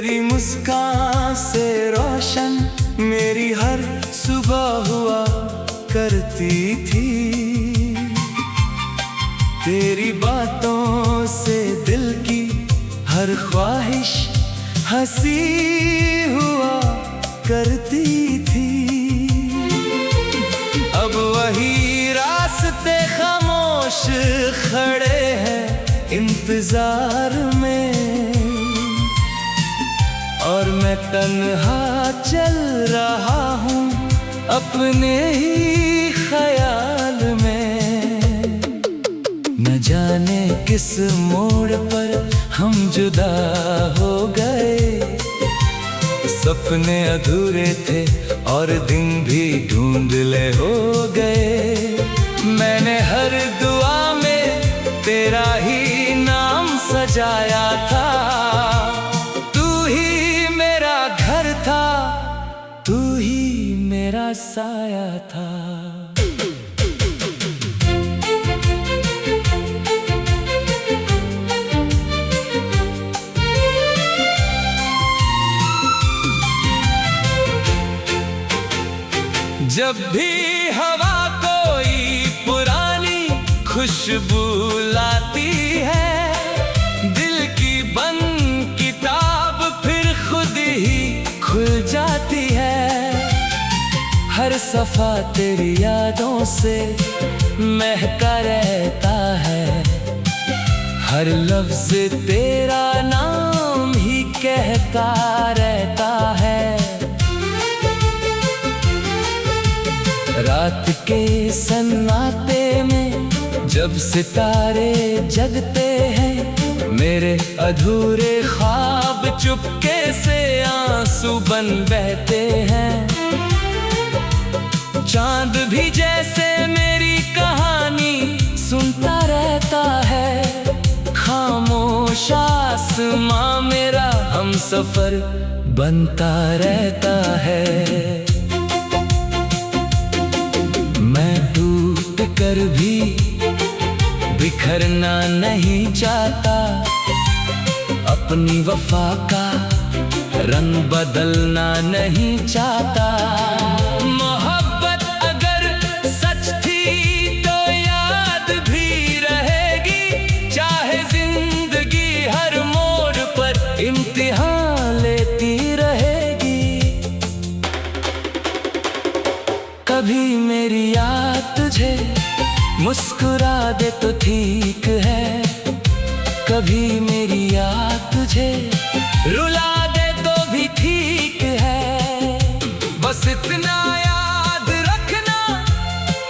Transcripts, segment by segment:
तेरी मुस्कान से रोशन मेरी हर सुबह हुआ करती थी। तेरी बातों से दिल की हर ख्वाहिश हंसी हुआ करती थी। अब वही रास्ते खामोश खड़े हैं इंतजार में, और मैं तन्हा चल रहा हूँ अपने ही ख्याल में। न जाने किस मोड़ पर हम जुदा हो गए, सपने अधूरे थे और दिन भी धुंधले हो गए। मैंने हर दुआ में तेरा ही नाम सजाया था, तू ही मेरा घर था, तू ही मेरा साया था। जब भी हवा कोई पुरानी खुशबू लाती है, दिल की बंद किताब फिर खुद ही खुल जाती है। हर सफा तेरी यादों से महका रहता है, हर लफ्ज तेरा नाम ही कहता रहता है। रात के सन्नाटे में जब सितारे जगते हैं, मेरे अधूरे ख्वाब चुपके से आंसू बन बहते हैं। चांद भी जैसे मेरी कहानी सुनता रहता है, खामोश आसमां मेरा हमसफर बनता रहता है। मैं टूट कर भी बिखरना नहीं चाहता, अपनी वफा का रंग बदलना नहीं चाहता। मोहब्बत अगर सच थी तो याद भी रहेगी, चाहे जिंदगी हर मोड़ पर इम्तिहान लेती रहेगी। कभी मेरी याद तुझे मुस्कुरा दे तो ठीक है, कभी मेरी याद तुझे रुला दे तो भी ठीक है। बस इतना याद रखना,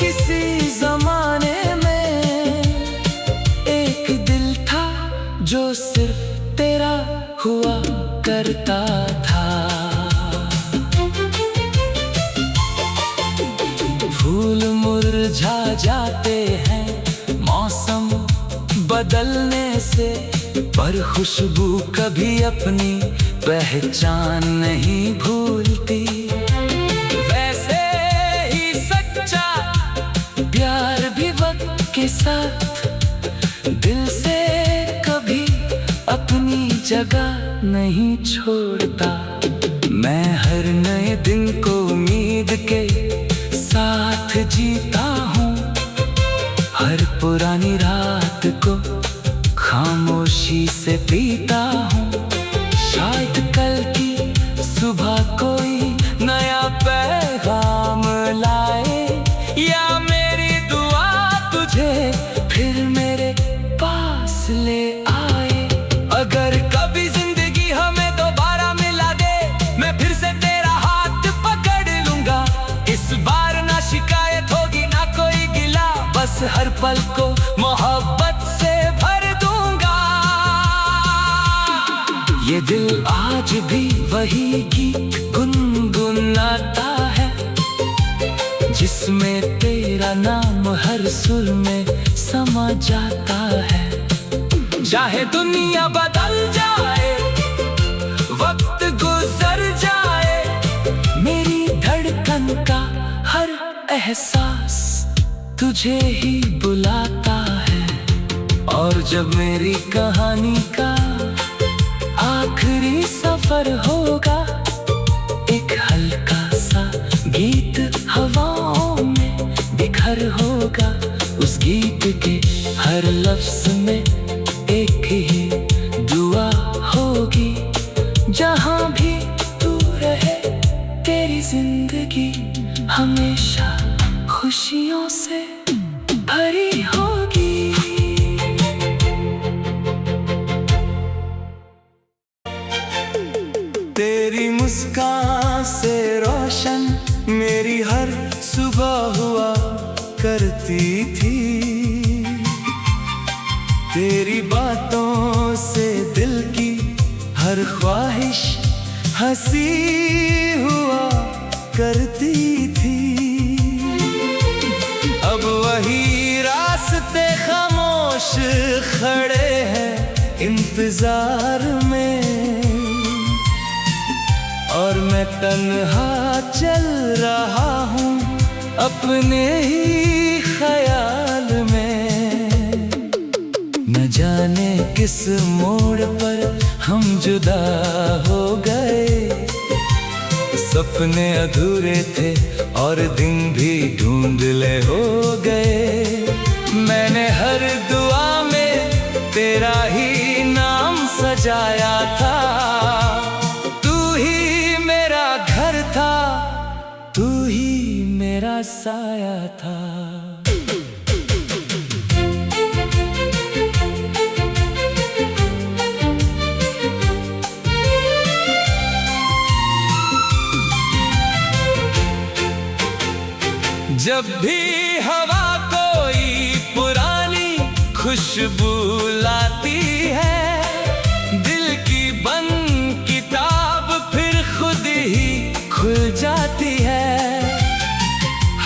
किसी जमाने में एक दिल था जो सिर्फ तेरा हुआ करता था। फूल मुरझा जाते हैं मौसम बदलने से, पर खुशबू कभी अपनी पहचान नहीं भूलती। वैसे ही सच्चा प्यार भी वक्त के साथ दिल से कभी अपनी जगह नहीं छोड़ता। मैं हर नए दिन को उम्मीद के साथ जीता हूँ, हर पुरानी रात को खामोशी से पीता हूँ। शायद कल की सुबह कोई नया पैगाम लाए, या मेरी दुआ तुझे फिर मेरे पास ले आए। अगर कभी जिंदगी हमें दोबारा मिला दे, मैं फिर से तेरा हाथ पकड़ लूंगा। इस बार ना शिकायत होगी ना कोई गिला, बस हर पल को मोहब्बत से भर दूंगा। ये दिल आज भी वही गीत गुनगुनाता है, जिसमें तेरा नाम हर सुर में समा जाता है। चाहे दुनिया बदल जाए, वक्त गुजर जाए, मेरी धड़कन का हर एहसास तुझे ही बुलाता है। और जब मेरी कहानी का आखिरी सफर सफर होगा, एक हल्का सा गीत हवाओं में बिखर होगा। उस गीत के हर लफ्ज में एक ही दुआ होगी, जहां भी तू रहे तेरी जिंदगी हमेशा खुशियों से भरी होगी। तेरी मुस्कान से रोशन मेरी हर सुबह हुआ करती थी, तेरी बातों से दिल की हर ख्वाहिश हंसी हुआ करती थी। अब वही रास्ते खामोश खड़े हैं इंतजार में, और मैं तन्हा चल रहा हूँ अपने ही ख्याल में। न जाने किस मोड़ पर हम जुदा हो गए, सपने अधूरे थे और दिन भी धुंधले हो गए। मैंने हर दुआ में तेरा ही नाम सजाया था, तू ही मेरा साया था। जब भी हवा कोई पुरानी खुशबू लाती है, दिल की बंद किताब फिर खुद ही खुल जाती है।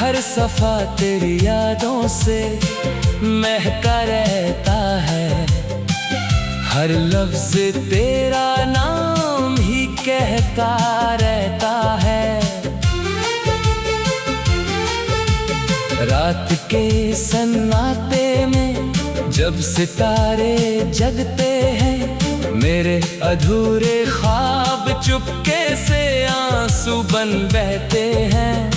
हर सफा तेरी यादों से महका रहता है, हर लफ्ज तेरा नाम ही कहता रहता है। रात के सन्नाटे में जब सितारे जगते हैं, मेरे अधूरे ख्वाब चुपके से आंसू बन बहते हैं।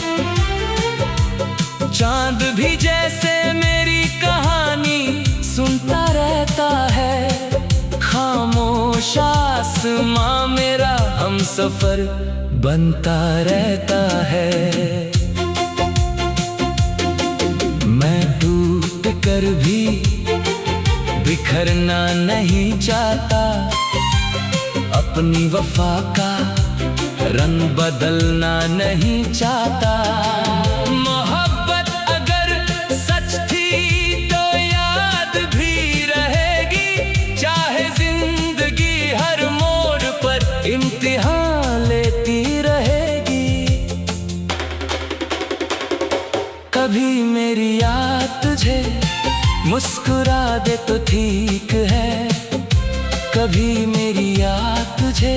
चांद भी जैसे मेरी कहानी सुनता रहता है, खामोश आसमां मेरा हमसफर बनता रहता है। मैं टूट कर भी बिखरना नहीं चाहता, अपनी वफा का रंग बदलना नहीं चाहता। मोहब्बत अगर सच थी तो याद भी रहेगी, चाहे जिंदगी हर मोड़ पर इम्तिहान लेती रहेगी। कभी मेरी याद तुझे मुस्कुरा दे तो ठीक है, कभी मेरी याद तुझे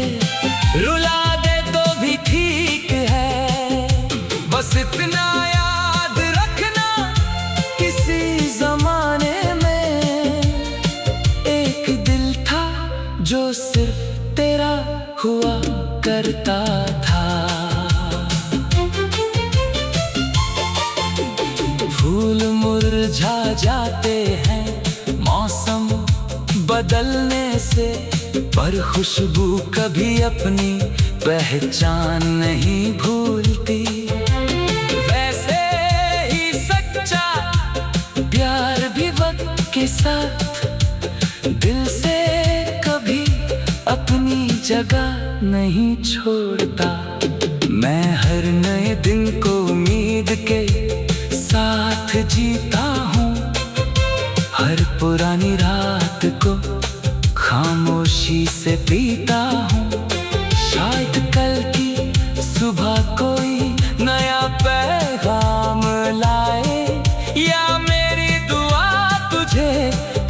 रुला दे तो भी ठीक है। बस इतना याद रखना, किसी जमाने में एक दिल था जो सिर्फ तेरा हुआ करता था। फूल मुरझा जाते हैं मौसम बदलने से, पर खुशबू कभी अपनी पहचान नहीं भूलती। वैसे ही सच्चा प्यार भी वक्त के साथ दिल से कभी अपनी जगह नहीं छोड़ता। मैं हर नए दिन को उम्मीद के साथ जीता हूँ, हर पुरानी रात को खामोशी से पीता हूँ। शायद कल की सुबह कोई नया पैगाम लाए, या मेरी दुआ तुझे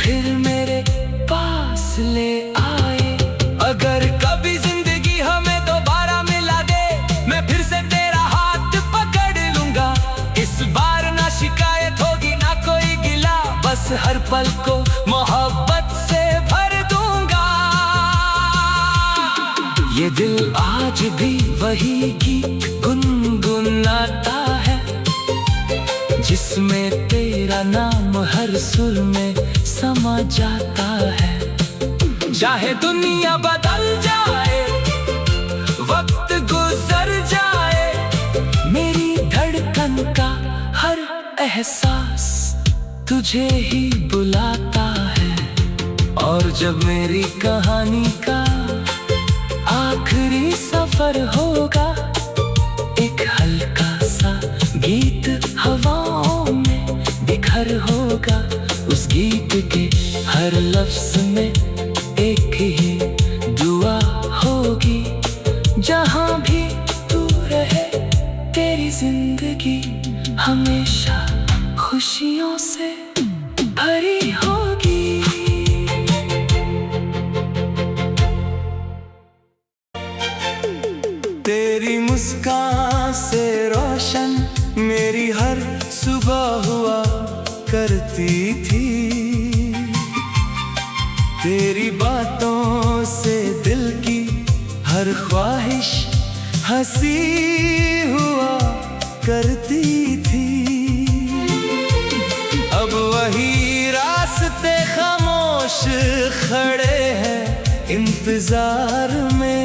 फिर मेरे पास ले आए। अगर कभी जिंदगी हमें दोबारा मिला दे, मैं फिर से तेरा हाथ पकड़ लूंगा। इस बार ना शिकायत होगी ना कोई गिला, बस हर पल को मोहब्बत से भर दूंगा। ये दिल आज भी वही गीत गुनगुनाता है, जिसमें तेरा नाम हर सुर में समा जाता है। चाहे दुनिया बदल जाए, वक्त गुजर जाए, मेरी धड़कन का हर एहसास तुझे ही बुलाता है। और जब मेरी कहानी का आखिरी सफर होगा, एक हल्का सा गीत हवाओं में बिखर होगा। उस गीत के हर लफ्ज में एक ही दुआ होगी, जहां भी तू रहे तेरी जिंदगी हमेशा खुशियों से भरी होगी। तेरी मुस्कान से रोशन मेरी हर सुबह हुआ करती थी, तेरी बातों से दिल की हर ख्वाहिश हंसी हुआ करती थी। अब वही रास्ते खामोश खड़े हैं इंतजार में,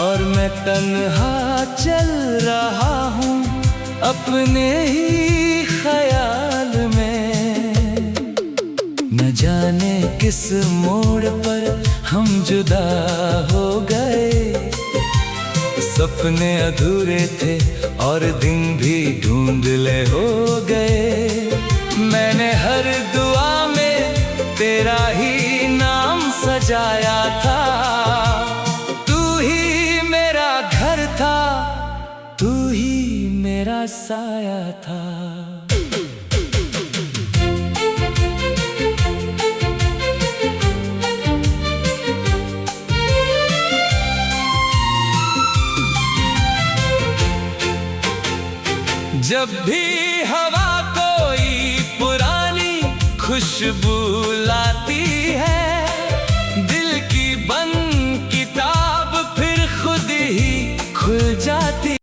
और मैं तन्हा चल रहा हूँ अपने ही ख्याल में। न जाने किस मोड़ पर हम जुदा हो गए, सपने अधूरे थे और दिन भी ढूंढले हो गए। मैंने हर दुआ में तेरा ही नाम सजाया था, तू ही मेरा घर था, तू ही मेरा साया था। जब भी हवा कोई पुरानी खुशबू